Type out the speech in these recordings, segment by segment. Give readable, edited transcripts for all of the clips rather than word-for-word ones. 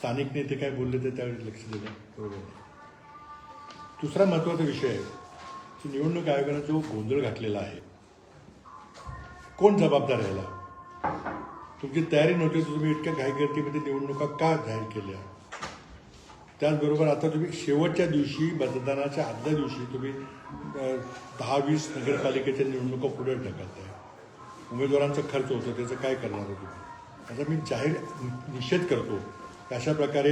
स्थानिक नेते काय बोलले ते त्यावेळी लक्ष देणं बरोबर नाही. दुसरा महत्त्वाचा विषय आहे की निवडणूक आयोगानं जो गोंधळ घातलेला आहे, कोण जबाबदार आहे याला? तुमची तयारी नव्हती, तुम्ही इतक्या घाईगर्दीमध्ये निवडणुका का जाहीर केल्या? त्याचबरोबर आता तुम्ही शेवटच्या दिवशी, मतदानाच्या आदल्या दिवशी तुम्ही 10-20 नगरपालिकेच्या निवडणुका पुढे ढकलताय. उमेदवारांचा खर्च होतो, त्याचं काय करणार आहे तुम्ही? आता मी जाहीर निषेध करतो. अशा प्रकारे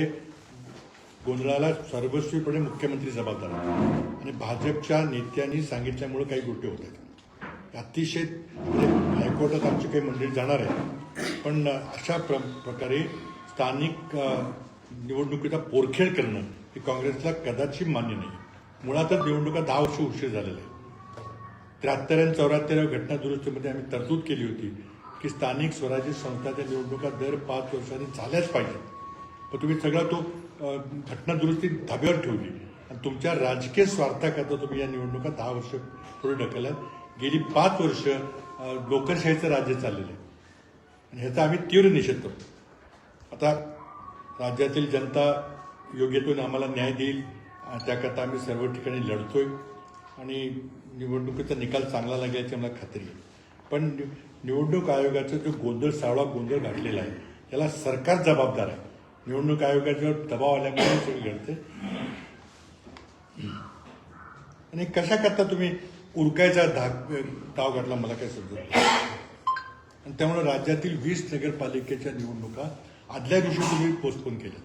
गोंधळाला सर्वस्वीपणे मुख्यमंत्री जबाबदार आहेत आणि भाजपच्या नेत्यांनी सांगितल्यामुळे काही गोष्टी होत आहेत. अतिशय म्हणजे हायकोर्टात आमची काही मंडळी जाणार आहे, पण अशा प्रकारे स्थानिक निवडणुकीचा पोरखेळ करणं हे काँग्रेसला कदाचित मान्य नाही. मुळातच निवडणुका 10 वर्ष उशीर झालेला आहे. 73 आणि 74 घटना दुरुस्तीमध्ये आम्ही तरतूद केली होती की स्थानिक स्वराज्य संस्थांच्या निवडणुका दर 5 वर्षांनी झाल्याच पाहिजे. पण तुम्ही सगळा तो घटना दुरुस्ती धाब्यावर ठेवली आणि तुमच्या राजकीय स्वार्थाकरता तुम्ही या निवडणुका 10 वर्ष पुढे ढकलल्यात. गेली 5 वर्ष लोकशाहीचं राज्य चाललेलं आहे आणि ह्याचा आम्ही तीव्र निषेध करतो. आता राज्यातील जनता योग्यतेने आम्हाला न्याय देईल, त्याकरता आम्ही सर्व ठिकाणी लढतोय आणि निवडणुकीचा निकाल चांगला लागेल याची मला खात्री आहे. पण निवडणूक आयोगाचा जो गोंधळ, सावळा गोंधळ घातलेला आहे, याला सरकार जबाबदार आहे. निवडणूक आयोगाच्यावर दबाव आल्यामुळे सगळं घडते आणि कशा करता तुम्ही उरकायचा डाव घातला मला काय समजत नाही. आणि त्यामुळे राज्यातील 20 नगरपालिकेच्या निवडणुका आदल्या दिवशी तुम्ही पोस्टपोन केल्या,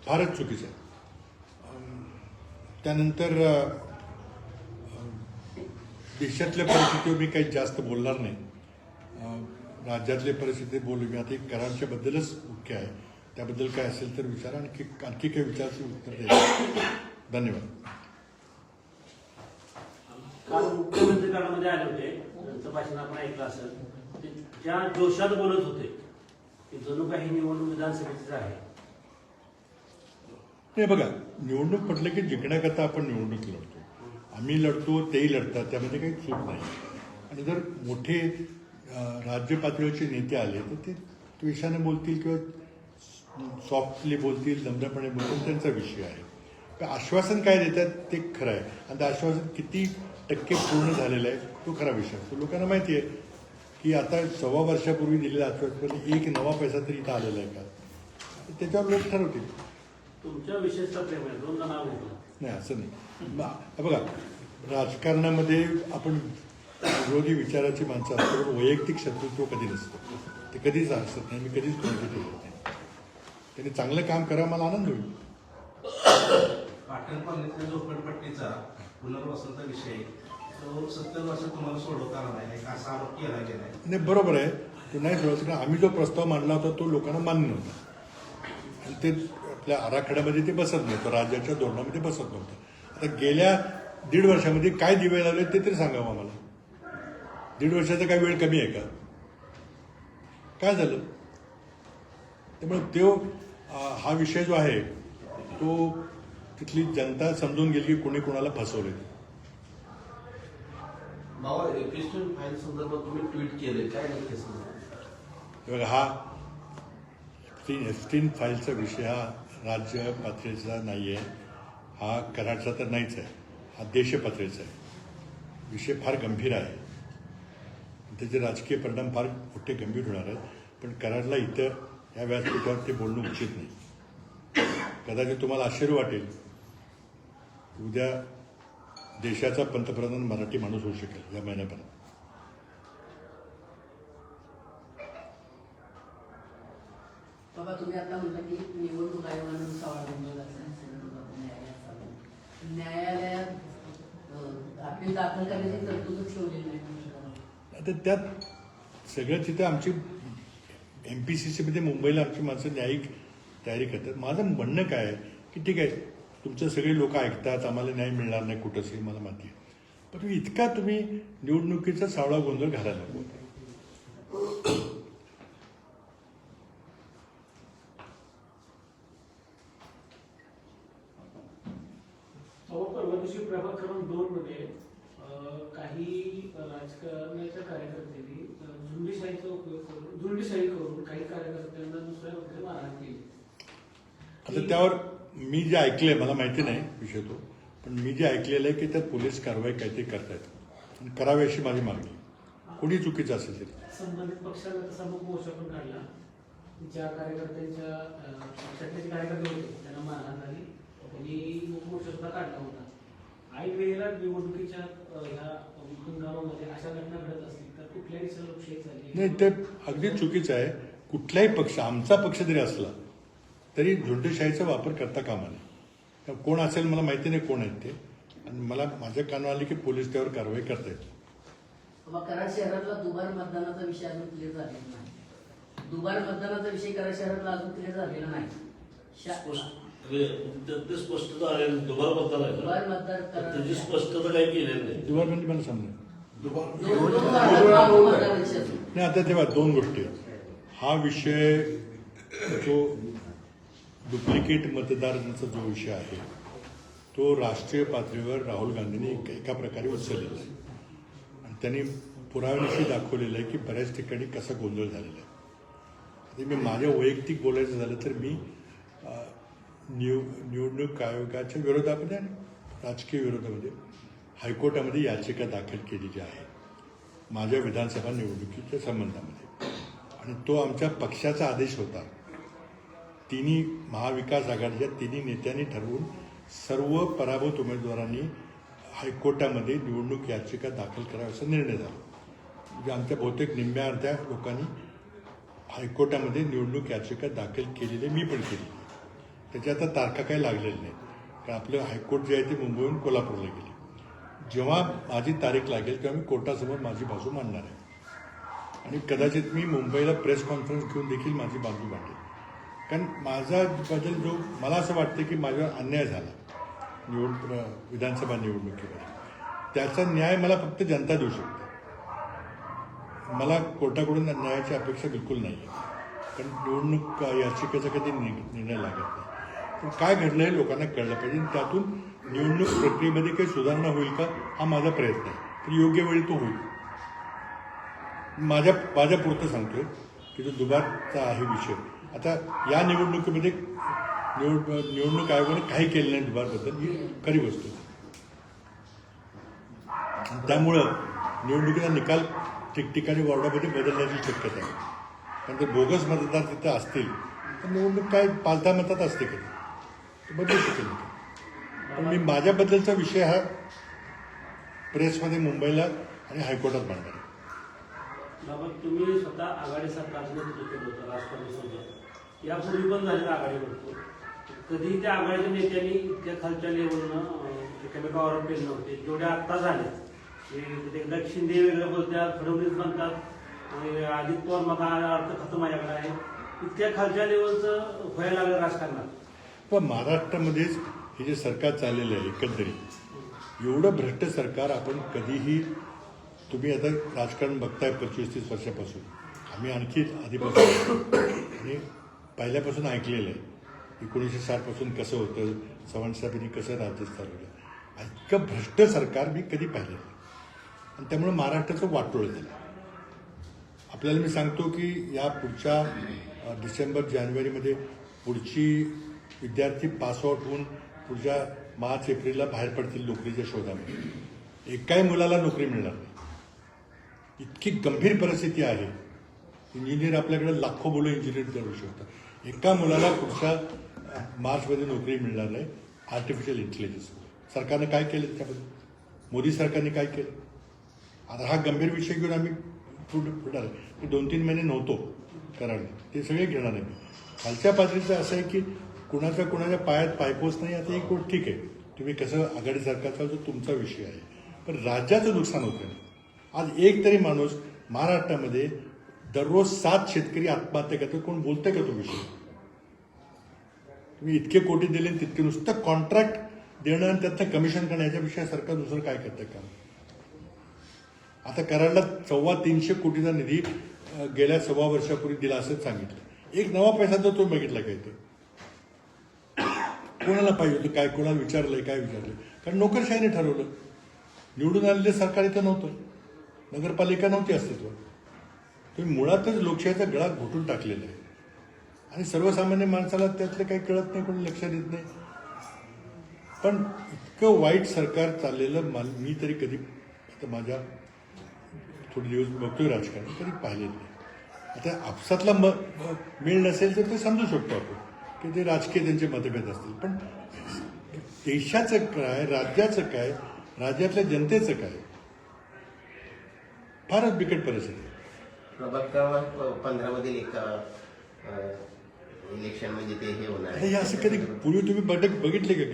फारच चुकीचं आहे. त्यानंतर देशातल्या परिस्थितीवर मी काही जास्त बोलणार नाही. राज्यातल्या परिस्थिती बोलू मी आता एक कराडच्या बद्दलच मुख्य आहे, त्याबद्दल काय असेल तर विचारा. आणखी काही विचाराचे उत्तर द्यायचं. धन्यवाद. काल मुख्यमंत्री काळामध्ये आले होते, त्यांचं भाषण आपण ऐकलं असेल. ते ज्या जोशात बोलत होते की जणू काही निवडणूक विधानसभेचीच आहे. नाही बघा, निवडणूक म्हटलं की जिंकण्याकरता आपण निवडणूक लढतो. आम्ही लढतो, तेही लढतात, त्यामध्ये काही चूक नाही. आणि जर मोठे राज्य पातळीवरचे नेते आले तर ते द्वेषाने बोलतील किंवा सॉफ्टली बोलतील, नम्रपणे बोलतील, त्यांचा विषय आहे. पण आश्वासन काय देतात ते खरं आहे आणि ते आश्वासन किती टक्के पूर्ण झालेलं आहे तो खरा विषय. तो लोकांना माहिती आहे की आता 1.25 वर्षापूर्वी दिलेल्या आश्वासनामध्ये एक नवा पैसा तरी इथं आलेला आहे का, त्याच्यावर लोक ठरवतील. तुमच्या विशेषतः प्रेम आहे, 2 नाव घेतलं नाही असं नाही. बघा, राजकारणामध्ये आपण विरोधी विचाराची माणसं असतो, वैयक्तिक शत्रुत्व कधी नसतं, ते कधीच असत नाही. मी कधीच कोणते ठेवत नाही. त्यांनी चांगलं काम करा, मला आनंद होईल. पाटण पालिकेच्या झोपडपट्टीचा पुनर्वसनाचा विषय तो 70 वर्ष तुम्हाला सोडवता आला नाही असा आरोप केला गेला आहे. नाही, बरोबर आहे, तो नाही सोडवत. कारण आम्ही जो प्रस्ताव मांडला होता तो लोकांना मान्य नव्हता आणि ते आपल्या आराखड्यामध्ये ते बसत नव्हतं, राज्याच्या धोरणामध्ये बसत नव्हतं. आता गेल्या 1.5 वर्षामध्ये काय दिवे लावले ते तरी सांगावं आम्हाला. 1.5 वर्षाचा काय वेळ कमी आहे का? काय झालं? त्यामुळे तो हा विषय जो आहे तो तिथली जनता समजून गेली की कोणी कोणाला फसवले. एफस्टीन फाईल संदर्भात तुम्ही ट्विट केले, काय नक्की बघा, हा एफस्टीन फाईलचा विषय हा राज्य पातळीचा नाही आहे, हा कराडचा तर नाहीच आहे, हा देश पातळीचा आहे. विषय फार गंभीर आहे, त्याचे राजकीय परिणाम फार मोठे गंभीर होणार आहेत. पण कराडला इथं या व्यासपीठावर ते बोलणं उचित नाही. कदाचित तुम्हाला आश्चर्य वाटेल, उद्या देशाचा पंतप्रधान मराठी माणूस होऊ शकेल या महिन्यापर्यंत. बाबा, तुम्ही आता म्हणता की निवडणूक आयोगानं सावळा गोंधळ न्यायालयात अपील दाखल करण्याची तरतूदच ठेवलेली नाही. आता त्यात सगळं तिथे आमची MPCC मध्ये मुंबईला आमची माणसं न्यायिक तयारी करतात. माझं म्हणणं काय आहे की ठीक आहे, तुमचं सगळे लोक ऐकतात, आम्हाला न्याय मिळणार नाही कुठंच, हे मला माहिती आहे. पण तुम्ही इतका तुम्ही निवडणुकीचा सावळा गोंधळ घालायला नको. परवा दिवशी प्रभाग क्रमांक 2 मध्ये काही राजकारणाच्या कार्यकर्त्यांनी झुंडीशाही करून काही कार्यकर्त्यांना दुसऱ्या मारहाण केली. आता त्यावर मी जे ऐकलंय, मला माहिती नाही विषय तो, पण मी जे ऐकलेलं आहे की त्यात पोलीस कारवाई काहीतरी करतायत आणि करावी अशी माझी मागणी. कोणी चुकीचं असेल तरी. संबंधित पक्षाने तसा मग मोर्चा पण काढला. ज्या कार्यकर्त्यांच्या पक्षातले जे कार्यकर्ते होते त्यांना मारहाण झाली, त्यांनी मोर्चा सुद्धा काढला होता. ऐन वेळेला निवडणुकीच्या ह्या हंगामामध्ये अशा घटना घडत असतील तर कुठल्याही दिशेला लोकशाही चालली नाही, ते अगदी चुकीचं आहे. कुठलाही पक्ष, आमचा पक्ष जरी असला तरी झुंडशाहीचा वापर करता कामा नये. कोण असेल मला माहिती नाही कोण आहेत ते, आणि मला माझ्या कानावर आले की पोलीस त्यावर कारवाई करतायत. बाबा, कराड शहरातला दुबार मतदानाचा विषय अजून क्लिअर झालेला नाही. दुबार मतदानाचा विषय कराड शहरातला अजून क्लिअर झालेला नाही. ते स्पष्टता आहे, दुबार मतदान आहे दुबार ना, मतदार त्याची कराड स्पष्टता काही केलेली नाही. दुबार म्हणजे मला समजा दोन मतदानाचे नाही. आता तेव्हा दोन गोष्टी आहेत. हा विषय जो डुप्लिकेट मतदारांचा जो विषय आहे तो राष्ट्रीय पातळीवर राहुल गांधींनी एका प्रकारे उचललेला आहे आणि त्यांनी पुराव्यानिशी दाखवलेलं आहे की बऱ्याच ठिकाणी कसा गोंधळ झालेला आहे. मी माझ्या वैयक्तिक बोलायचं झालं तर मी निवडणूक आयोगाच्या विरोधामध्ये आणि राजकीय विरोधामध्ये हायकोर्टामध्ये याचिका दाखल केलेली आहे माझ्या विधानसभा निवडणुकीच्या संबंधामध्ये, आणि तो आमच्या पक्षाचा आदेश होता. तिन्ही महाविकास आघाडीच्या तिन्ही नेत्यांनी ठरवून सर्व पराभूत उमेदवारांनी हायकोर्टामध्ये निवडणूक याचिका दाखल करावी असा निर्णय झाला. म्हणजे आमच्या बहुतेक निम्म्या अर्ध्या लोकांनी हायकोर्टामध्ये निवडणूक याचिका दाखल केलेली, मी पण केली. त्याच्या आता तारखा काही लागलेल्या नाहीत, कारण आपलं हायकोर्ट जे आहे ते मुंबईहून कोल्हापूरला गेले. जेव्हा माझी तारीख लागेल तेव्हा मी कोर्टासमोर माझी बाजू मांडणार आहे आणि कदाचित मी मुंबईला प्रेस कॉन्फरन्स घेऊन देखील माझी बाजू मांडेल. कारण माझा बदल जो मला असं वाटतं की माझ्यावर अन्याय झाला विधानसभा निवडणुकीमध्ये, त्याचा न्याय मला फक्त जनता देऊ शकते. मला कोर्टाकडून न्यायाची अपेक्षा बिलकुल नाही आहे, कारण निवडणूक याचिकेचा कधी निर्णय लागत नाही. पण काय घडलं आहे लोकांना कळलं पाहिजे, त्यातून निवडणूक प्रक्रियेमध्ये काही सुधारणा होईल का हा माझा प्रयत्न आहे. तर योग्य वेळी तो होईल. माझ्यापुरतं सांगतोय की जो दुबारचा आहे विषय, आता या निवडणुकीमध्ये निवडणूक आयोगाने काही केलं नाही दुबारबद्दल, ही खरी वस्तू. त्यामुळं निवडणुकीचा निकाल ठिकठिकाणी वॉर्डामध्ये बदलण्याची शक्यता आहे. कारण जर बोगस मतदार तिथं असतील तर निवडणूक काय 5-10 मतात असते कधी बदलू शकेल. पण मी माझ्याबद्दलचा विषय हा प्रेसमध्ये मुंबईला आणि हायकोर्टात मांडणार आहे. बाबा, तुम्ही स्वतः आघाडी सरकारचं नेतृत्व केलं होतं राष्ट्रवादीसोबत, यापूर्वी पण झालेलं आघाडी भरपूर. कधी त्या आघाडीच्या नेत्यांनी इतक्या खालच्या लेवलनं एकमेकावर पेल नव्हते जेवढे आत्ता झाले. एकदा शिंदे वेगळं बोलतात, फडणवीस म्हणतात आणि अजित पवार मग अर्थ खतं माझ्याकडे आहे. इतक्या खालच्या लेवलचं व्हायला लागलं राजकारणात. पण महाराष्ट्रामध्येच हे जे सरकार चाललेलं आहे एकंदरीत एवढं भ्रष्ट सरकार आपण कधीही, तुम्ही आता राजकारण बघताय 25-30 वर्षापासून, आम्ही आणखी आधीपासून आणि पहिल्यापासून ऐकलेलं आहे. 1960 पासून कसं होतं, चव्हाणसाहेबांनी कसं राज्य चालवलं, इतकं भ्रष्ट सरकार मी कधी पाहिलं नाही. आणि त्यामुळे महाराष्ट्राचं वाटोळं झालं. आपल्याला मी सांगतो की या पुढच्या डिसेंबर-जानेवारीमध्ये पुढची विद्यार्थी पासआउट होऊन पुढच्या मार्च-एप्रिलला बाहेर पडतील नोकरीच्या शोधामध्ये. एकाही मुलाला नोकरी मिळणार नाही. इतकी गंभीर परिस्थिती आहे. इंजिनियर आपल्याकडे लाखो मुलं इंजिनियर दरवर्षी होतात. एका मुलाला पुढच्या मार्चमध्ये नोकरी मिळणार नाही आर्टिफिशियल इंटेलिजन्स. सरकारनं काय केलं त्याबद्दल? मोदी सरकारने काय केलं? आता हा गंभीर विषय घेऊन आम्ही पुढे आलो की 2-3 महिने नव्हतो करायला, ते सगळे घेणार आहे. खालच्या पातळीचं असं आहे की कुणाच्या पायात पायपोच नाही. आता एक गोष्ट ठीक आहे, तुम्ही कसं आघाडी सरकारचा जो तुमचा विषय आहे, पण राज्याचं नुकसान होतं नाही. आज एक तरी माणूस महाराष्ट्रामध्ये दररोज 7 शेतकरी आत्महत्या करतात, कोण बोलतंय का तो विषय? तुम्ही इतके कोटी दिले तितके नुसतं कॉन्ट्रॅक्ट देणं आणि त्यातनं कमिशन करणं याच्यापेक्षा सरकार दुसरं काय करतं का? आता कराडला 350 कोटीचा निधी गेल्या 1.25 वर्षापूर्वी दिला असंच सांगितलं. एक नवा पैसा तर तो बघितला काय? ते कोणाला पाहिजे होतं काय? कोणाला विचारलंय काय विचारलं? कारण नोकरशाहीने ठरवलं. निवडून आलेले सरकार इथं नव्हतं, नगरपालिका नव्हती अस्तित्वात. तुम्ही मुळातच लोकशाहीचा गळा घोटून टाकलेला आहे. आणि सर्वसामान्य माणसाला त्यातलं काही कळत नाही, कोणी लक्षात येत नाही. पण इतकं वाईट सरकार चाललेलं मी तरी कधी, आता माझ्या थोडे दिवस बघतोय राजकारण, कधी पाहिलेलं नाही. आता आपसातला मेळ नसेल तर ते समजू शकतो आपण की ते राजकीय त्यांचे मतभेद असतील, पण देशाचं काय, राज्याचं काय, राज्यातल्या जनतेचं काय, फारच बिकट परिस्थिती आहे. प्रभाग क्रमांक 15 मधील एक इलेक्शन म्हणजे ते हे होणार हे असं कधी पूर्वी तुम्ही बघितले का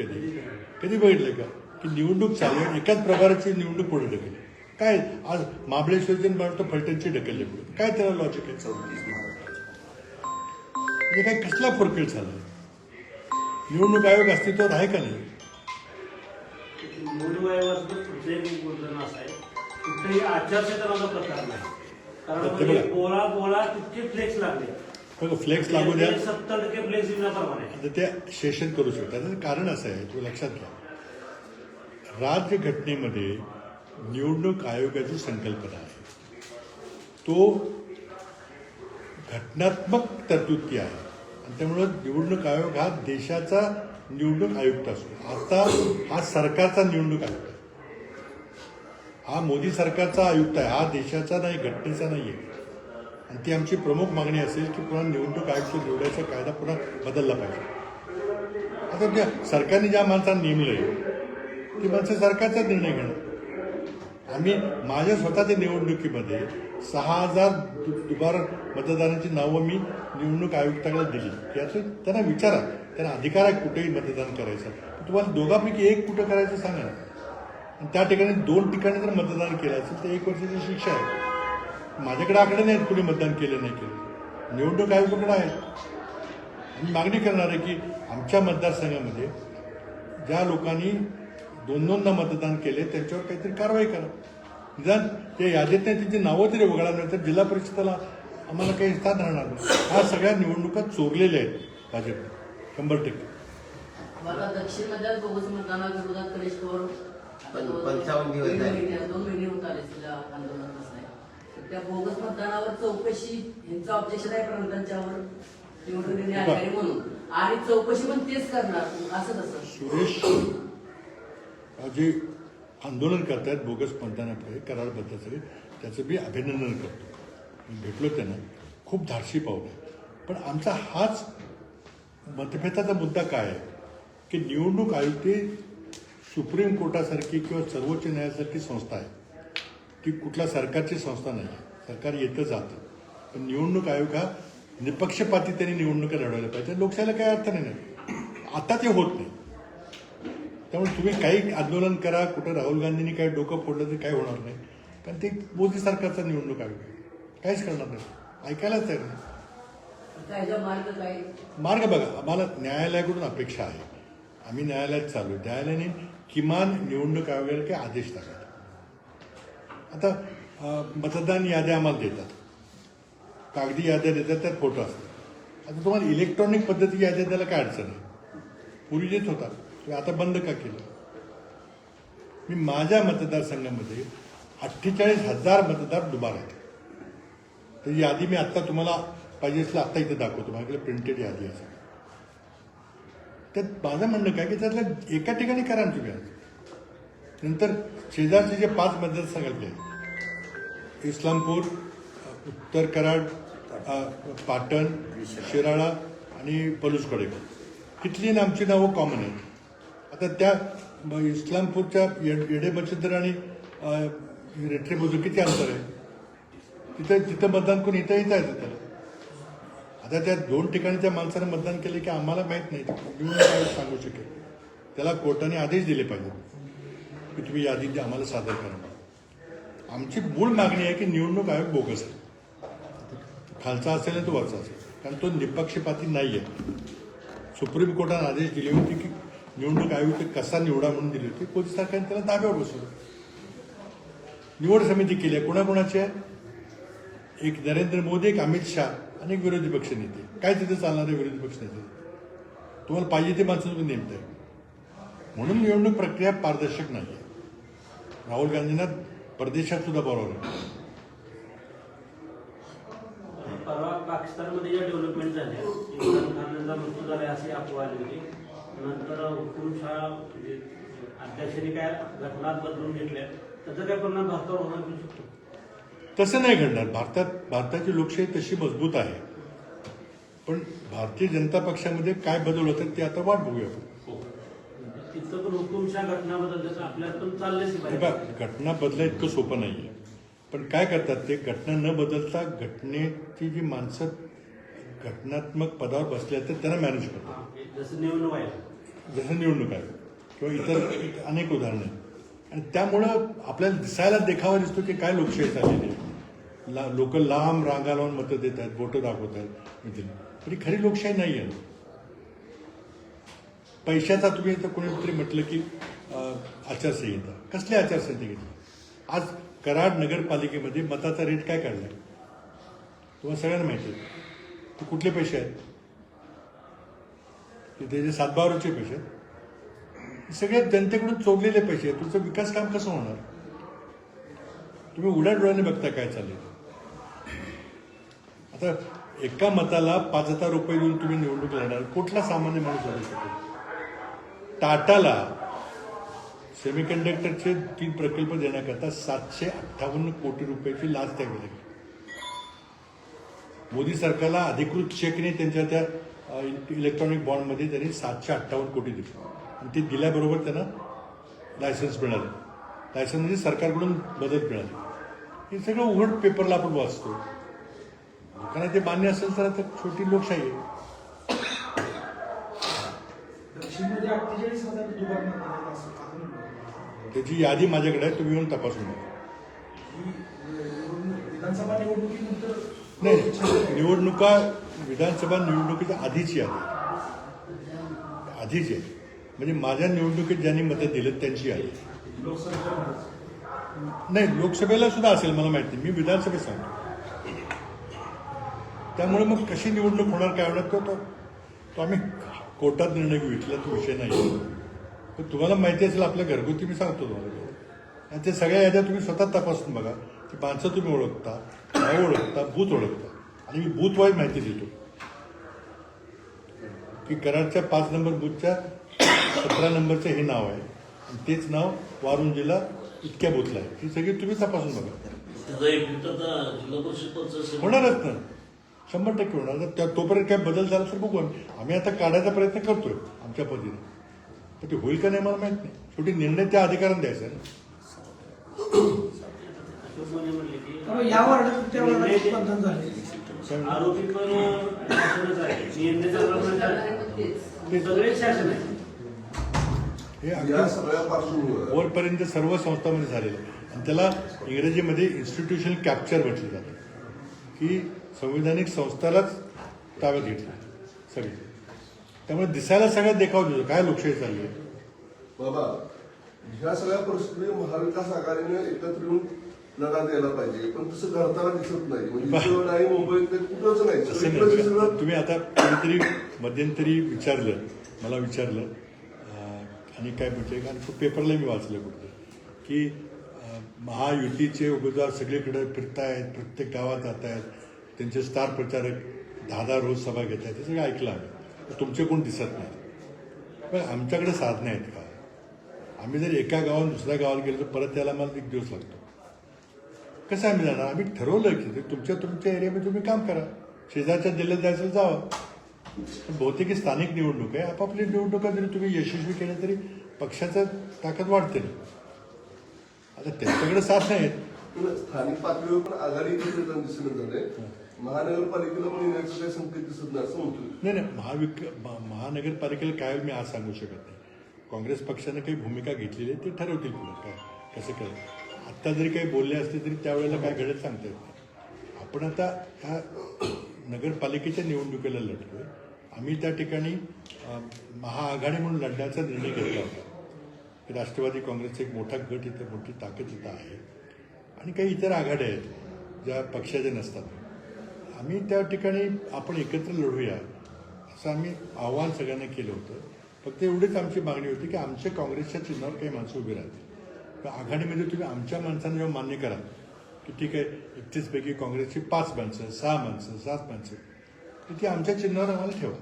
कधी बघितले का की निवडणूक चालू आहे, एकाच प्रकाराची निवडणूक पुढे ढकलली? काय आज महाबळेश्वरचे म्हणतो फलटणची ढकलले पुढे, काय त्याला लॉजिक आहे? म्हणजे काय कसला फोरकेट झाला? निवडणूक आयोग अस्तित्वात आहे का नाही? निवडणूक आयोगाचं पुढचं एक बोलणं असं आहे, कुठेही आचारसंहितेचा प्रकार नाही. कारण ते म्हणजे बघा. बोळा तितके फ्लेक्स लागले, बघा फ्लेक्स लागू द्या, 70% फ्लेक्स विनाप्रमाणे. आता ते सेशन करू शकतात. त्याचं कारण असं आहे, तुम्ही लक्षात घ्या, राज्यघटनेमध्ये निवडणूक आयोगाची संकल्पना आहे, तो घटनात्मक तरतुदी आहे आणि त्यामुळं निवडणूक आयोग हा देशाचा निवडणूक आयुक्त असतो. आता हा सरकारचा निवडणूक आयुक्त आहे, हा मोदी सरकारचा आयुक्त आहे, हा देशाचा नाही, घटनेचा नाही आहे. आणि ती आमची प्रमुख मागणी असेल की पुन्हा निवडणूक आयुक्त निवडायचा कायदा पुन्हा बदलला पाहिजे. आता त्या सरकारने ज्या माणसांना नेमलंय ती माणसं सरकारचा निर्णय घेणार. आम्ही माझ्या स्वतःच्या निवडणुकीमध्ये 6,000 दुबार मतदारांची नावं मी निवडणूक आयुक्ताकडे दिली. याचं त्यांना विचारा, त्यांना अधिकार आहे कुठेही मतदान करायचं. तुम्हाला दोघांपैकी एक कुठं करायचं सांगा, आणि त्या ठिकाणी 2 ठिकाणी जर मतदान केलं असेल तर 1 वर्षाची शिक्षा आहे. माझ्याकडे आकडे नाहीत कुणी मतदान केलं नाही केलं, निवडणूक आयोगाकडे आहे. आम्ही मागणी करणार आहे की आमच्या मतदारसंघामध्ये ज्या लोकांनी 2-2दा मतदान केले त्यांच्यावर काहीतरी कारवाई करा. निदान ते यादीत नाही त्यांची नावं तरी वगळा, नाही तर जिल्हा परिषदेला आम्हाला काही स्थान राहणार नाही. ह्या सगळ्या निवडणुका चोरलेल्या आहेत भाजपने 100%. आता दक्षिण मधल्या बोगस मतदानाविरोधात गणेश पवार 55 दिवस झाले. 2 महिने होत आले तिला आंदोलनात बसलाय. तर त्या बोगस मतदानावर चौकशी, यांचं ऑब्जेक्शन आहे प्रांतांच्यावर निवडणुकीने अधिकारी म्हणून, आणि चौकशी पण तेच करणार असं कसं? सुरेश जे आंदोलन करतायत बोगस मतदानापुढे करारबद्धाचं, त्याचं मी अभिनंदन करतो. मी भेटलो त्यांना, खूप धाडसी पाऊल आहे. पण आमचा हाच मतभेदाचा मुद्दा काय आहे की निवडणूक आयुक्त ही सुप्रीम कोर्टासारखी किंवा सर्वोच्च न्यायालयासारखी संस्था आहे, ती कुठल्या सरकारची संस्था नाही आहे. सरकार येतं जातं, पण निवडणूक आयोग हा निपक्षपाती त्यांनी निवडणुका लढवल्या पाहिजे. लोकशाहीला काही अर्थ नाही. आता ते होत नाही. त्यामुळे तुम्ही काही आंदोलन करा, कुठं राहुल गांधींनी काही डोकं फोडलं तर काही होणार नाही, कारण ते मोदी सरकारचा निवडणूक आयोग आहे, काहीच करणार नाही, ऐकायलाच तयार नाही. त्याचा मार्ग काय? मार्ग बघा, आम्हाला न्यायालयाकडून अपेक्षा आहे, आम्ही न्यायालयात चालू, न्यायालयाने किमान निवडणूक आयोगाला काही आदेश टाकायचे. आता मतदान याद्या आम्हाला देतात, कागदी याद्या देतात, त्यात फोटो असतात. आता तुम्हाला इलेक्ट्रॉनिक पद्धती याद्या द्यायला काय अडचण आहे? पूर्वी देत होता, तुम्ही आता बंद का केलं? मी माझ्या मतदारसंघामध्ये 48,000 मतदार दुबार आहेत. तर यादी मी आत्ता तुम्हाला पाहिजे असलं आत्ता इथे दाखवतो, माझ्याकडे प्रिंटेड यादी आहे. त्यात माझं म्हणणं काय की त्यातल्या एका ठिकाणी करा तुम्ही. नंतर शेजारचे जे 5 मतदारसंघातले आहेत, इस्लामपूर, उत्तर कराड, पाटण, शिराळा आणि पलूसकडेकर, तिथली आमची नावं कॉमन आहेत. आता त्या इस्लामपूरच्या येडे बचतदार आणि रेट्रेबोजून किती अंतर आहे? तिथं मतदान करून इथं येता येतं त्याला. आता त्या 2 ठिकाणी त्या माणसानं मतदान केलं की आम्हाला माहीत नाही, निवडणूक आयोग सांगू शकेल. त्याला कोर्टाने आदेश दिले पाहिजे की तुम्ही यादी आम्हाला सादर करा. आमची मूळ मागणी आहे की निवडणूक आयोग बोगस आहे, खालचा असेल आणि तो वरचा असेल, कारण तो निपक्षपाती नाही आहे. सुप्रीम कोर्टाने आदेश दिले होते की निवडणूक आयोग कसा निवडा म्हणून दिली होती, मोदी सरकारने त्याला दाब्यावर बसवलं. निवड समिती केली आहे, कोणाकोणाची आहे? एक नरेंद्र मोदी, एक अमित शाह आणि एक विरोधी पक्ष नेते. काय तिथे चालणार आहे विरोधी पक्ष नेते? तुम्हाला पाहिजे ते माणसं तुम्ही नेमताय. म्हणून निवडणूक प्रक्रिया पारदर्शक नाही आहे. राहुल गांधींना परदेशात सुद्धा बरोबर आहे. परवा पाकिस्तानमध्ये ज्या डेव्हलपमेंट झाल्या इम्रान खानचा मृत्यू झाला अशी अफवा आली होती. नंतर हुकुमशहा म्हणजे अध्यक्षांनी काय घटनात बदलून घेतल्या, त्याचा काय परिणाम भारतावर होणार होऊ शकतो? तसं नाही घडणार. भारताची लोकशाही तशी मजबूत आहे. पण भारतीय जनता पक्षामध्ये काय बदल होतात ते आता वाट बघूया. तिथं पण हुकुमशहा घटना बदलतात, आपल्यात पण चाललेच हे बघा, घटना बदला इतकं सोपं नाही आहे. पण काय करतात ते, घटना न बदलता घटनेची जी माणसं घटनात्मक पदावर बसले आहेत त्यांना मॅनेज करतात. जसं निवडणूक आहे, जसं निवडणूक आहे किंवा इतर अनेक उदाहरणं आहेत. आणि त्यामुळं आपल्याला दिसायला देखावा दिसतो की काय लोकशाही चाललेली आहे. लोक लांब रांगा लावून मतं देत आहेत, बोटं दाखवत आहेत. पण ही खरी लोकशाही नाही आहे. पैशाचा तुम्ही इथं कोणीतरी म्हटलं की आचारसंहिता, कसली आचारसंहिता घेतली? आज कराड नगरपालिकेमध्ये मताचा रेट काय काढलाय तुम्हाला सगळ्यांना माहिती आहे. ते कुठले पैसे आहेत? तिथे जे 7/12चे पैसे आहेत, हे सगळे जनतेकडून चोरलेले पैसे आहेत. तुमचं विकास काम कसं होणार? तुम्ही उघड्या डोळ्याने बघता काय चाललंय. आता एका मताला 5,000 रुपये देऊन तुम्ही निवडणूक लढणार, कुठला सामान्य माणूस लढू शकेल? टाटाला सेमीकंडक्टरचे 3 प्रकल्प देण्याकरता 758 कोटी रुपयाची लाच द्यावी लागली. मोदी सरकारला अधिकृत चेकने त्यांच्या त्या इलेक्ट्रॉनिक बॉन्डमध्ये त्यांनी 758 कोटी दिले आणि ते दिल्याबरोबर त्यांना लायसन्स मिळालं. लायसन्स म्हणजे सरकारकडून मदत मिळाली. हे सगळं उघड पेपरला आपण वाचतो. लोकांना ते मान्य असेल तर आता छोटी लोकशाही आहे. दक्षिणमध्ये 48,000 दुबार मतदार असं आपण म्हणतो. त्याची यादी माझ्याकडे आहे, तुम्ही येऊन तपासून घ्या. विधानसभा निवडणुकीनंतर नाही, निवडणुका विधानसभा निवडणुकीच्या आधीची यादी आधीची आहे. म्हणजे माझ्या निवडणुकीत ज्यांनी मतं दिलं त्यांची यादी. नाही, लोकसभेला सुद्धा असेल मला माहिती नाही, मी विधानसभेत सांगतो. त्यामुळे मग कशी निवडणूक होणार काय होणार तो आम्ही कोर्टात निर्णय घेऊ, इथला तो विषय नाही. पण तुम्हाला माहिती असेल आपल्या घरगुती मी सांगतो तुम्हाला. आणि ते सगळ्या याद्या तुम्ही स्वतः तपासून बघा. ती माणसं तुम्ही ओळखता, गाव ओळखता, बूथ ओळखता. आणि मी बूथ वाईज माहिती देतो की कराडच्या 5 नंबर बूथच्या 17 नंबरचं हे नाव आहे आणि तेच नाव वारुंजीला इतक्या बूथला आहे. ही सगळी तुम्ही तपासून बघा. होणारच ना, 100% होणार. तोपर्यंत काय बदल झाला तर बघू. आम्ही आता काढायचा प्रयत्न करतोय आमच्या पद्धतीने. पण ते होईल का नाही मला माहित नाही. शेवटी निर्णय त्या अधिकाऱ्यांना द्यायचा ना. म्हणले की त्यामुळे या वार्डात त्या वार्डात स्पर्धन झाले. आरोपी पण शासनच आहे, नियंत्रण सगळे शासन आहे. हे अगदी वरपर्यंत सर्व संस्थांमध्ये झालेलं आहे. आणि त्याला इंग्रजीमध्ये इन्स्टिट्यूशनल कॅप्चर म्हटलं जातं की संविधानिक संस्थालाच ताब्यात घेतलं सगळे. त्यामुळे दिसायला सगळ्यात देखाव देतो काय लोकशाही चालली आहे. बाबा, ह्या सगळ्या परिस्थिती महाविकास आघाडीने एकत्र येऊन लढा द्यायला पाहिजे, पण तसं घडताना दिसत नाही. म्हणजे नाही, मुंबईत कुठंच नाही. तुम्ही आता कोणीतरी मध्यंतरी मला विचारलं आणि काय म्हणजे आणि पेपरला मी वाचलं कुठं की महायुतीचे उमेदवार सगळीकडे फिरतायत, प्रत्येक गावात जात आहेत, त्यांचे स्टार प्रचारक 10 रोज सभा घेत आहेत. हे सगळं ऐकलं आम्ही. तुमचे कोण दिसत नाही. पण आमच्याकडे साधनं आहेत का? आम्ही जर एका गावात दुसऱ्या गावाला गेलो तर परत यायला मला 1 दिवस लागतो. कसं आम्ही जाणार? आम्ही ठरवलं की तुमच्या एरियामध्ये तुम्ही काम करा. शेजारच्या जिल्ह्यात जायचं जावं. पण बहुतेक स्थानिक निवडणूक आहे. आपापली निवडणुका जरी तुम्ही यशस्वी केल्या तरी पक्षाचं ताकद वाढते ना. आता त्यांच्याकडे साथ नाहीत. स्थानिक पातळीवर पण आघाडी दिसत झाले. महानगरपालिकेला पण येण्याचं काही संकेत दिसत नाही असं म्हणतो. नाही, महानगरपालिकेला काय मी आज सांगू शकत नाही. काँग्रेस पक्षाने काही भूमिका घेतलेली आहे, ते ठरवतील पुढे काय कसं करायचं. आत्ता जरी काही बोलले असते तरी त्यावेळेला काय घडत सांगता येत नाही. आपण आता ह्या नगरपालिकेच्या निवडणुकीला लढतोय. आम्ही त्या ठिकाणी महाआघाडी म्हणून लढण्याचा निर्णय घेतला होता. राष्ट्रवादी काँग्रेसचा एक मोठा गट इथं, मोठी ताकद इथं आहे आणि काही इतर आघाड्या आहेत ज्या पक्षाच्या नसतात. आम्ही त्या ठिकाणी आपण एकत्र लढूया असं आम्ही आव्हान सगळ्यांना केलं होतं. फक्त एवढीच आमची मागणी होती की आमच्या काँग्रेसच्या चिन्हावर काही माणसं उभी राहतील. तर आघाडीमध्ये तुम्ही आमच्या माणसांना जेव्हा मान्य कराल की ठीक आहे 31 पैकी काँग्रेसची 5 माणसं, 6 माणसं, 7 माणसं, तर ती आमच्या चिन्हावर आम्हाला ठेवा.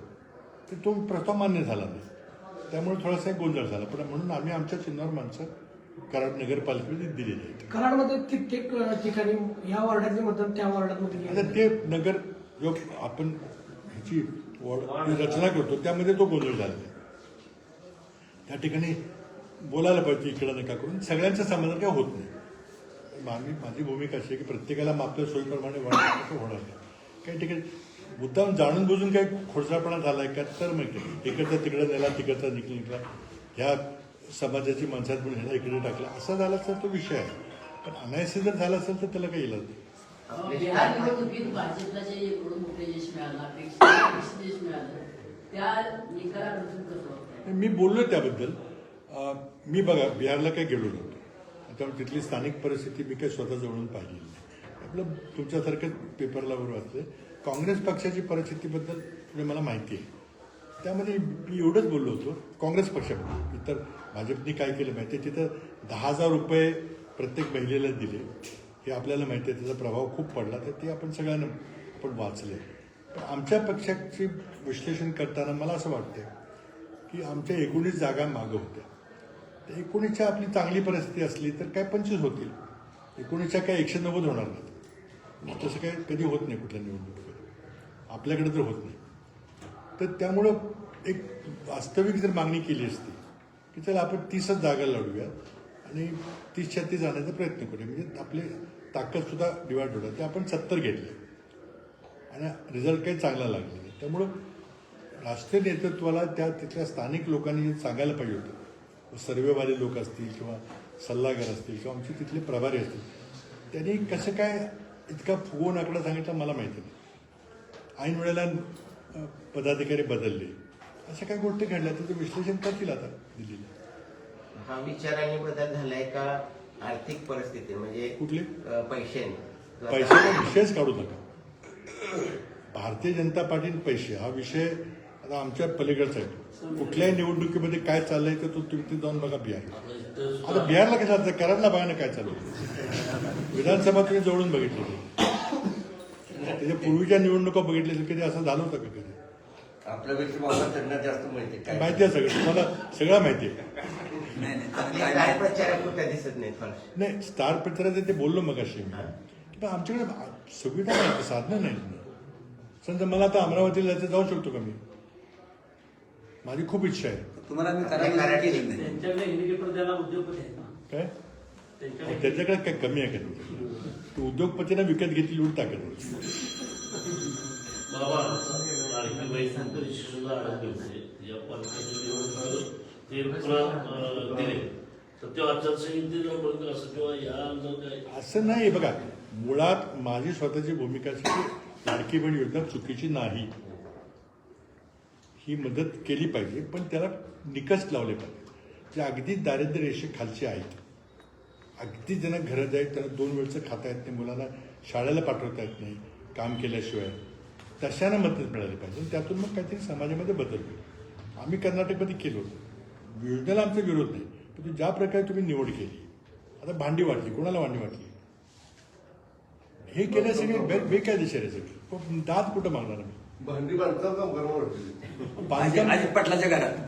तर तो प्रस्ताव मान्य झाला नाही, त्यामुळे थोडासा एक गोंधळ झाला. पण म्हणून आम्ही आमच्या चिन्हावर माणसं कराड नगरपालिकेमध्ये दिलेली आहेत. कराडमध्ये कित्येक ठिकाणी ह्या वॉर्डातली मतदान त्या वॉर्डामध्ये आता ते नगर जो आपण ह्याची रचना करतो त्यामध्ये तो गोंधळ झाला आहे. त्या ठिकाणी बोलायला पाहिजे इकडं नका करून, सगळ्यांचं समाधान काय होत नाही. माझी भूमिका अशी आहे की प्रत्येकाला आपल्या सोयीप्रमाणे वाढवण्याचं होणार नाही. काही ठिकाणी मुद्दाम जाणून बुजून काही खोडसाळपणा झाला आहे का, तर मग इकडचा तिकडं नेला, तिकडचा निघला, ह्या समाजाची माणसात म्हणून ह्याला इकडे टाकला, असा झाला तर तो विषय आहे. पण अनायसे जर झाला असेल तर त्याला काही इलाज नाही. बिहार निवडणुकीत भाजपला जे एवढं मोठं यश मिळालं, अपेक्षित यश मिळालं, त्या निकालाबद्दल कसं वाटतं? मी बोललो त्याबद्दल. मी बघा बिहारला काही गेलो नव्हतो, त्यामुळे तिथली स्थानिक परिस्थिती मी काही स्वतः जवळून पाहिलेली नाही. आपलं तुमच्यासारखंच पेपरला वर वाचले. काँग्रेस पक्षाची परिस्थितीबद्दल म्हणजे मला माहिती आहे. त्यामध्ये मी एवढंच बोललो होतो काँग्रेस पक्षाबद्दल. इतर भाजपने काय केलं माहिती आहे, तिथं 10,000 रुपये प्रत्येक महिलेला दिले, हे आपल्याला माहिती आहे, त्याचा प्रभाव खूप पडला. तर ते आपण सगळ्यांना आपण वाचले. पण आमच्या पक्षाचे विश्लेषण करताना मला असं वाटतं की आमच्या 19 जागा मागं होत्या. तर 19च्या आपली चांगली परिस्थिती असली तर काय 25 होतील, 19च्या काय 190 होणार नाहीत. तसं काय कधी होत नाही कुठल्या निवडणुकीमध्ये, आपल्याकडे तर होत नाही. तर त्यामुळं एक वास्तविक जर मागणी केली असती की चला आपण 30च जागा लढूया आणि 30-36 जाण्याचा प्रयत्न करूया, म्हणजे आपली ताकदसुद्धा डिवाइड होणार. ते आपण 70 घेतले आणि रिझल्ट काही चांगला लागला नाही. त्यामुळं राष्ट्रीय नेतृत्वाला तिथल्या स्थानिक लोकांनी जे सांगायला पाहिजे होतं, सर्वेवाले लोक असतील किंवा सल्लागार असतील किंवा आमचे तिथले प्रभारी असतील, त्यांनी कसं काय इतका फुगवून आकडा सांगितला मला माहिती नाही. ऐन वेळेला पदाधिकारी बदलले, अशा काही गोष्टी घडल्या, त्याचं विश्लेषण करतील आता दिल्लीला. हा विचाराने बदल झालाय का आर्थिक परिस्थिती म्हणजे कुठली पैशाने? पैशाचा विषयच काढू नका. भारतीय जनता पार्टीने पैसे हा विषय आता आमच्या पलीकडचा आहे. कुठल्याही निवडणुकीमध्ये काय चाललंय तर तुम्ही जाऊन बघा बिहार. आता बिहारला कसं जातं, कराडला बघा ना काय चालू आहे. विधानसभा तुम्ही जवळून बघितली, त्याच्या पूर्वीच्या निवडणुका बघितल्या तर कधी असं झालं होतं का कधी? आपल्यापेक्षा मला त्यांना जास्त माहिती आहे. माहिती आहे सगळं, तुम्हाला सगळं माहिती आहे. काय प्रचारक कुठे दिसत नाही फार. नाही, स्टार प्रचाराचं ते बोललो मग अशी पण आमच्याकडे सुविधा नाही, साधनं नाही. समजा मला आता अमरावतीला जायचं, जाऊ शकतो का मी? माझी खूप इच्छा आहे. तुम्हाला मी करायला केलं नाही. त्यांच्याकडे इंडिकेटर द्यायला उद्योगपती आहेत ना. काय त्यांच्याकडे त्याच्याकडे काय कमी आहे का? तू उद्योगपतीनं विकत घेतली एवढी ताकद आहे. बाबा लाडकी बहीण परिशिष्टाला आडत होते या पालकांच्या निवडणुकीत ते पुन्हा दिले तर ते आचारसंहितेला बंद असं किंवा या काय असं नाही. बघा, मुळात माझी स्वतःची भूमिका अशी की लाडकी बहीण योजना चुकीची नाही, ही मदत केली पाहिजे, पण त्याला निकष लावले पाहिजे. जे अगदी दारिद्र्य रेषेखालचे आहेत, अगदी ज्यांना घरं आहेत, त्यांना 2 वेळचं खाता येत नाही, मुलांना शाळेला पाठवता येत नाही काम केल्याशिवाय, तशांना मदत मिळाली पाहिजे. त्यातून मग काहीतरी समाजामध्ये बदल होईल. आम्ही कर्नाटकमध्ये केलो होतो, योजनेला आमचा विरोध नाही, पण ज्या प्रकारे तुम्ही निवड केली, आता भांडी वाटली, कोणाला भांडी वाटली, हे केल्यासगळे बेकायदेशीर आहे सगळे. दात कुठं मागणार आम्ही? भांडी बांधकाम कामगारांना वाटते.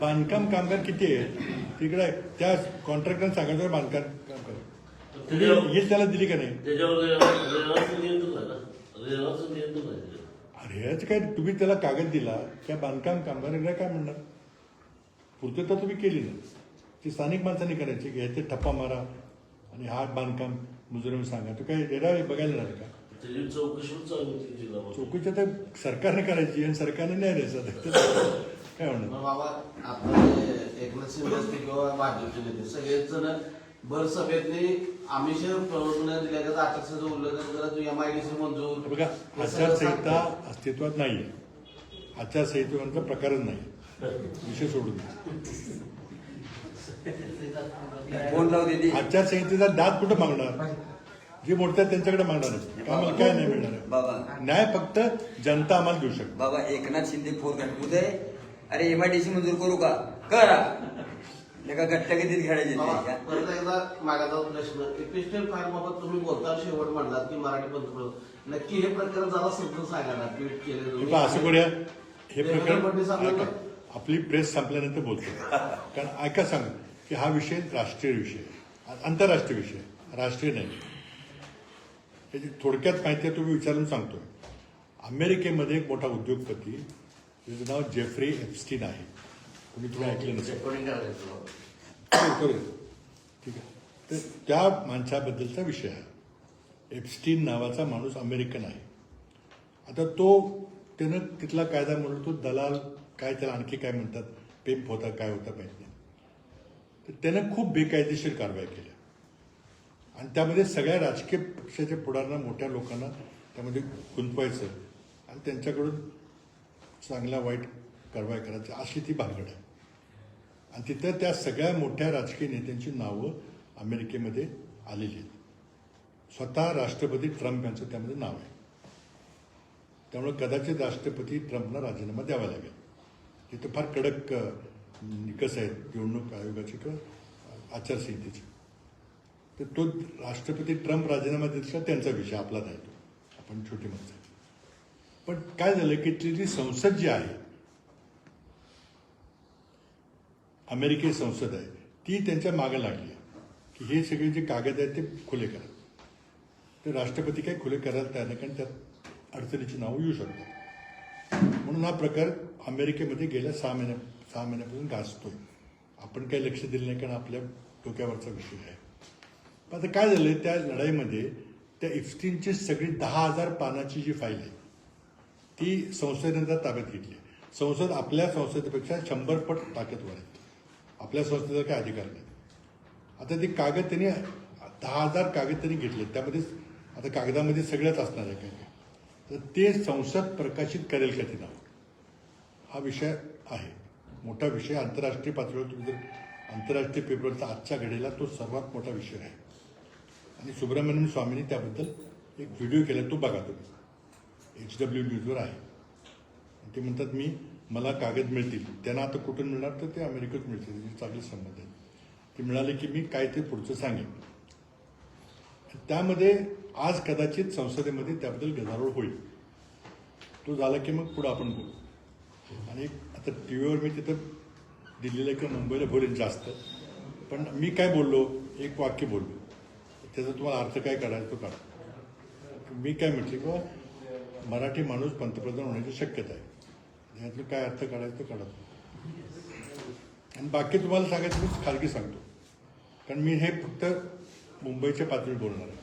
बांधकाम कामगार किती आहेत तिकडे? त्या कॉन्ट्रॅक्टरने सांगायचं बांधकाम कामगार हेच त्याला दिली का नाही? त्याच्यावर रेवाचं नियंत्रण आहे ना, रेवाचं नियंत्रण आहे. अरे ह्याचं काय, तुम्ही त्याला कागद दिला त्या बांधकाम कामगारांना काय म्हणणार? पूर्तता तुम्ही केली ना, ती स्थानिक माणसांनी करायची, घ्यायचे ठप्पा मारा आणि हा बांधकाम मजुरांना सांगा. तो काय रेडा बघायला नाही का? त्याची चौकशी चालू होती जिल्हा चौकशी तर सरकारने करायची आणि सरकारने नाही द्यायचं, काय म्हणणार? बाबा आपले एकनाथ शिंदे असतील किंवा भाजपचे नेते सगळेच जण भर सभेतनी आमिष प्रवर्तन दिल्या जातात, आचारसंहिता उल्लंघन करत MIDC मंजूर. बघा, आचारसंहिता अस्तित्वात नाहीये, आचारसंहितेचा प्रकारच नाही, विषय सोडून. आचारसंहितेचा दाद कुठं मागणार? जे मोठ्या त्यांच्याकडे मागणार आहे, आम्हाला काय नाही मिळणार आहे. न्याय फक्त जनता आम्हाला देऊ शकते. बाबा एकनाथ शिंदे फोन उदय, अरे MIDC मंजूर करू का? करा. एका गट्ट्यागतीत खेळायचे बाबा, परत एकदा मागाचा प्रश्न क्रिस्टल फायर बाबत तुम्ही बोलता शेवट म्हणलात की मराठी पंतप्रधान नक्की हे प्रकरण जरा समजून सांगा ना ट्विट केले हे पहा, असं करूया हे देवेंद्र फडणवीस प्रकरण आपल्याला- ऐका, आपली प्रेस संपल्यानंतर बोलतो कारण ऐका सांग की हा विषय राष्ट्रीय विषय आहे, आंतरराष्ट्रीय विषय आहे, राष्ट्रीय नाही. याची थोडक्यात माहिती आहे तुम्ही विचारून सांगतो. अमेरिकेमध्ये एक मोठा उद्योगपती ज्याचं नाव जेफ्री एप्स्टीन आहे. कोणी तुम्ही ऐकलं नसेल. ठीक आहे. तर त्या माणसाबद्दलचा विषय आहे. एप्स्टीन नावाचा माणूस अमेरिकन आहे. आता त्यानं तिथला कायदा म्हणून तो दलाल काय त्याला आणखी काय म्हणतात पेप होता काय होता माहित नाही. तर त्यानं खूप बेकायदेशीर कारवाई केल्या आणि त्यामध्ये सगळ्या राजकीय पक्षाच्या पुढाऱ्यांना मोठ्या लोकांना त्यामध्ये गुंतवायचं आणि त्यांच्याकडून चांगला वाईट कारवाई करायची अशी ती भानगड आहे. आणि तिथं त्या सगळ्या मोठ्या राजकीय नेत्यांची नावं अमेरिकेमध्ये आलेली आहेत. स्वतः राष्ट्रपती ट्रम्प यांचं त्यामध्ये नाव आहे. त्यामुळे कदाचित राष्ट्रपती ट्रम्पला राजीनामा द्यावा लागेल. तिथं फार कडक निकष आहेत निवडणूक आयोगाचे किंवा आचारसंहितेचे. तर तो राष्ट्रपती ट्रम्प राजीनामा देतील का त्यांचा विषय, आपला नाही. तो आपण छोटी माणसं आहे. पण काय झालं की ती जी संसद जी आहे अमेरिकी संसद आहे ती त्यांच्या मागे लागली की हे सगळे जे कागद आहेत ते खुले करा. ते राष्ट्रपती काही खुले करायला तयार नाही कारण त्यात अडचणीची नावं येऊ शकतात. म्हणून हा प्रकार अमेरिकेमध्ये गेल्या 6 महिन्यापासून गाजतोय. आपण काही लक्ष दिलं नाही कारण आपल्या डोक्यावरचा विषय आहे. पण आता काय झालं त्या लढाईमध्ये त्या एप्स्टीनची सगळी 10,000 पानाची जी फाईल आहे ती संसदेने ताब्यात घेतली. संसद आपल्या संसदेपेक्षा 100 पट ताकदवर आहे. आपल्या संसदेचा काही अधिकार नाही. आता ते कागद त्यांनी 10,000 कागद त्यांनी घेतले. त्यामध्ये आता कागदामध्ये सगळंच असणार आहे काय काय. तर ते संसद प्रकाशित करेल का ती नाव, हा विषय आहे. मोठा विषय आंतरराष्ट्रीय पातळीवर तुम्ही जर आंतरराष्ट्रीय पेपरचा आजच्या घडीला तो सर्वात मोठा विषय आहे. आणि सुब्रमण्यम स्वामींनी त्याबद्दल एक व्हिडिओ केला तो बघा तुम्ही HW न्यूजवर आहे. ते म्हणतात मला कागद मिळतील. त्यांना आता कुठून मिळणार तर ते अमेरिकेत मिळतील. चांगले संबंध आहेत. ते म्हणाले की मी काय ते पुढचं सांगेन. त्यामध्ये आज कदाचित संसदेमध्ये त्याबद्दल गदारोळ होईल. तो झाला की मग पुढं आपण बोलू. आणि आता टी व्हीवर मी तिथं दिल्लीला किंवा मुंबईला बोलेन जास्त. पण मी काय बोललो एक वाक्य बोललो त्याचा तुम्हाला अर्थ काय काढायचा तो काढा. मी काय म्हटलं किंवा मराठी माणूस पंतप्रधान होण्याची शक्यता आहे. यातलं काय अर्थ काढायचं तो काढा. आणि बाकी तुम्हाला सांगायचं मी खाजगी सांगतो कारण मी हे फक्त मुंबईच्या पातळीवर बोलणार आहे.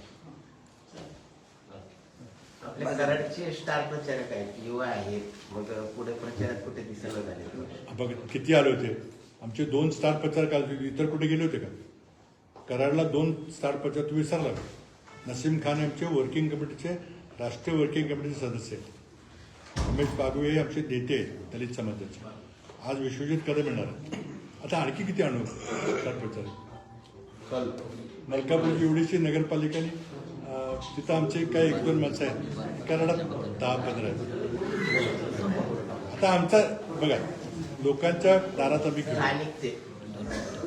आपल्या कराडचे स्टार प्रचारक आहेत, युवा आहेत, मग पुढे प्रचारात कुठे दिसायला झाले? बघा किती आले होते. आमचे 2 स्टार प्रचारक आले होते. इतर कुठे गेले होते का? कराडला 2 स्टार प्रचारक तुम्ही विसरला. नसीम खान आमचे वर्किंग कमिटीचे राष्ट्रीय वर्किंग कमिटीचे सदस्य आहेत. रमेश बागवे हे आमचे नेते आहेत दलित समाजाचे. आज विश्वजित कदम येणार आहेत. आता आणखी किती आणू स्टार प्रचारक? मलकापूरची एवढीची नगरपालिकाने तिथं आमचे काय 1-2 माणसं आहेत. कराडात 10-15 आहेत. आता आमचा बघा लोकांच्या दारात आम्ही स्थानिक ते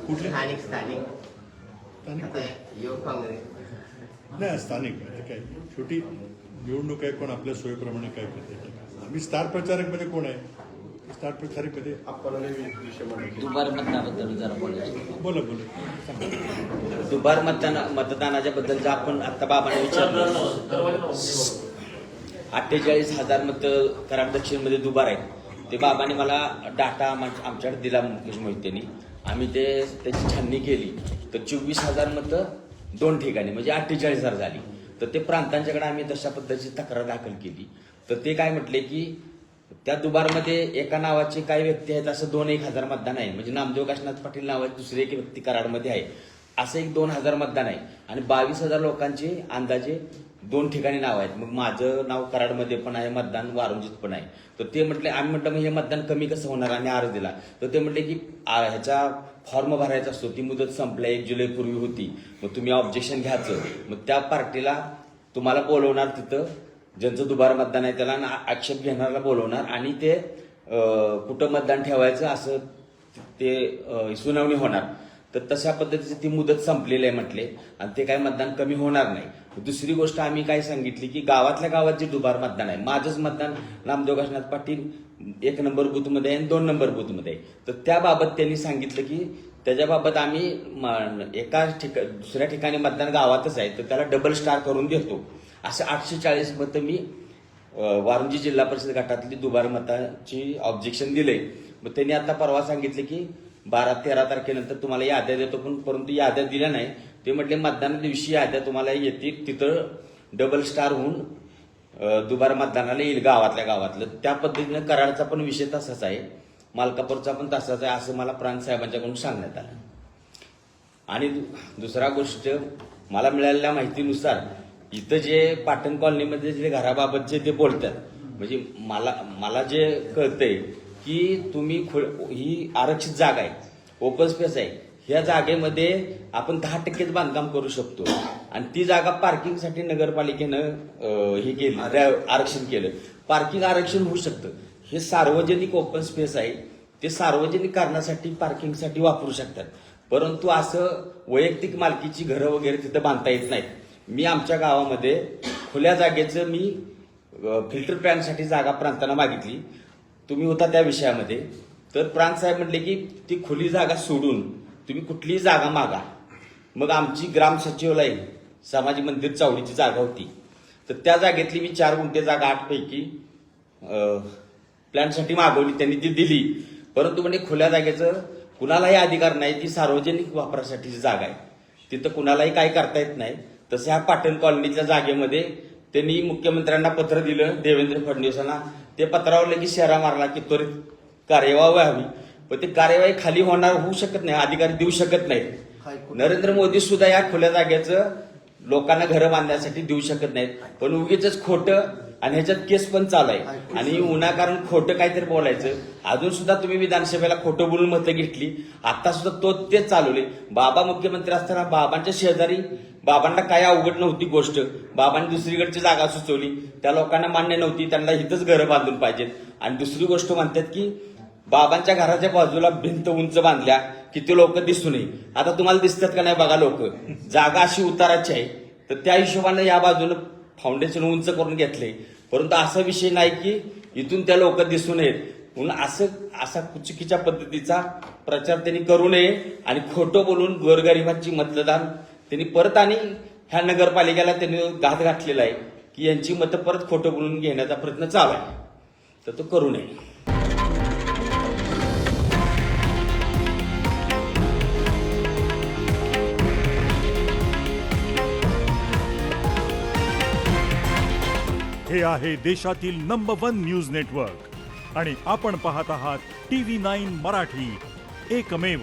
कुठले स्थानिक स्थानिक आता युवक काँग्रेस नाही स्थानिक आता काय शेवटी निवडणूक आहे. कोण आपल्या सोयीप्रमाणे काय करते. आम्ही स्टार प्रचारकमध्ये कोण आहे? स्टार प्रचारकमध्ये दुबार मतदानाबद्दल जरा बोलायचं. बोला सांगा. दुबार मतदानाच्या बद्दलचं आपण आता बाबांना विचारलं. 48,000 मत कराड दक्षिणमध्ये दुबार आहेत. ते बाबांनी मला डाटा आमच्याकडे दिला मुकेश मोहितेंनी. आम्ही त्याची छाननी केली तर 24,000 मतं 2 ठिकाणी म्हणजे 48,000 झाली. तर ते प्रांतांच्याकडे आम्ही तशा पद्धतीची तक्रार दाखल केली. तर ते काय म्हटले की त्या दुबारमध्ये एका नावाचे काही व्यक्ती आहेत असं 2,000 मतदान आहे. म्हणजे नामदेव काशीनाथ पाटील नावाची दुसरी एक व्यक्ती कराडमध्ये आहे असं एक 2,000 मतदान आहे. आणि 22,000 लोकांचे अंदाजे 2 ठिकाणी नाव आहेत. मग माझं नाव कराडमध्ये पण आहे, मतदान वारुंजीत पण आहे. तर ते म्हटले आम्ही म्हटलं मग हे मतदान कमी कसं होणार आणि अर्ज दिला. तर ते म्हटले की ह्याचा फॉर्म भरायचा असतो ती मुदत संपल्या 1 जुलैपूर्वी होती. मग तुम्ही ऑब्जेक्शन घ्यायचं. मग त्या पार्टीला तुम्हाला बोलवणार तिथं ज्यांचं दुबार मतदान आहे त्याला आक्षेप घेणाऱ्याला बोलवणार आणि ते कुठं मतदान ठेवायचं असं ते सुनावणी होणार. तर तशा पद्धतीची ती मुदत संपलेली आहे म्हटले आणि ते काय मतदान कमी होणार नाही. दुसरी गोष्ट आम्ही काय सांगितली की गावातल्या गावात जे दुबार मतदान आहे, माझंच मतदान नामदेव काशीनाथ पाटील 1 नंबर बूथमध्ये आहे आणि 2 नंबर बूथमध्ये आहे. तर त्याबाबत त्यांनी सांगितलं की त्याच्याबाबत आम्ही दुसऱ्या ठिकाणी मतदान गावातच आहे तर त्याला डबल स्टार करून देतो. असे 840 मतं मी वारुंजी जिल्हा परिषद गटातली दुबार मताची ऑब्जेक्शन दिले. मग त्यांनी आता परवा सांगितले की 12-13 तारखेनंतर तुम्हाला याद्या देतो, परंतु याद्या दिल्या नाही. ते म्हटले मतदान दिवशी याद्या तुम्हाला येतील, तिथं डबल स्टार होऊन दुबार मतदानाला येईल गावातल्या गावातलं. त्या पद्धतीनं कराडचा पण विषय तसाच आहे, मालकापूरचा पण तसाच आहे असं मला प्रांत साहेबांच्याकडून सांगण्यात आलं. आणि दुसरा गोष्ट मला मिळालेल्या माहितीनुसार इथं जे पाटण कॉलनीमध्ये जे घराबाबतचे ते बोलतात, म्हणजे मला जे कळतंय की तुम्ही ही आरक्षित जागा आहे, ओपन स्पेस आहे, ह्या जागेमध्ये आपण 10% बांधकाम करू शकतो आणि ती जागा पार्किंगसाठी नगरपालिकेनं हे केलं, आरक्षण केलं. पार्किंग आरक्षण होऊ शकतं. हे सार्वजनिक ओपन स्पेस आहे, ते सार्वजनिक कारणासाठी पार्किंगसाठी वापरू शकतात. परंतु असं वैयक्तिक मालकीची घरं वगैरे तिथं बांधता येत नाहीत. मी आमच्या गावामध्ये खुल्या जागेचं मी फिल्टर प्लॅनसाठी जागा प्रांतांना मागितली, तुम्ही होता त्या विषयामध्ये. तर प्रांत साहेब म्हटले की ती खुली जागा सोडून तुम्ही कुठलीही जागा मागा. मग आमची ग्राम सचिवालय समाजी मंदिर चावडीची जागा होती, तर त्या जागेतली मी 4 गुंठे जागा 8 पैकी प्लॅनसाठी मागवली, त्यांनी ती दिली. परंतु म्हणजे खुल्या जागेचं कुणालाही अधिकार नाही, ती सार्वजनिक वापरासाठीची जागा आहे, तिथं कुणालाही काय करता येत नाही. तसं ह्या पाटण कॉलनीच्या जागेमध्ये त्यांनी मुख्यमंत्र्यांना पत्र दिलं, देवेंद्र फडणवीसांना. ते पत्रावर लगेच शेरा मारला की त्वरित कार्यवाही व्हावी, पण ते कार्यवाही खाली होऊ शकत नाही, अधिकारी देऊ शकत नाहीत. नरेंद्र मोदी सुद्धा या खुल्या जागेचं लोकांना घरं बांधण्यासाठी देऊ शकत नाहीत. पण उगीच खोटं आणि ह्याच्यात केस पण चालू आहे आणि उन्हाकारण खोटं काहीतरी बोलायचं. अजून सुद्धा तुम्ही विधानसभेला खोटं बोलून मतं घेतली, आता सुद्धा तेच चालवले. बाबा मुख्यमंत्री असताना बाबांच्या शेजारी बाबांना काय अवघड नव्हती गोष्ट, बाबांनी दुसरीकडची जागा सुचवली, त्या लोकांना मान्य नव्हती, त्यांना इथंच घरं बांधून पाहिजेत. आणि दुसरी गोष्ट म्हणतात की बाबांच्या घराच्या बाजूला भिंत उंच बांधल्या की ते लोक दिसू नये. आता तुम्हाला दिसतात का नाही बघा, लोक जागा अशी उताराची आहे तर त्या हिशोबाने या बाजूला फाउंडेशन उंच करून घेतले. परंतु असा विषय नाही की इथून त्या लोक दिसू नयेत म्हणून असा चुकीच्या पद्धतीचा प्रचार त्यांनी करू नये. आणि खोटं बोलून गोरगरिबांची मतदान त्यांनी परत आणि ह्या नगरपालिकेला त्यांनी घात घातलेला आहे की यांची मतं परत खोटं बोलून घेण्याचा प्रयत्न चालू आहे, तर तो करू नये. हे आहे देशातील नंबर 1 न्यूज नेटवर्क आणि आपण पाहत आहात TV9 मराठी, एकमेव.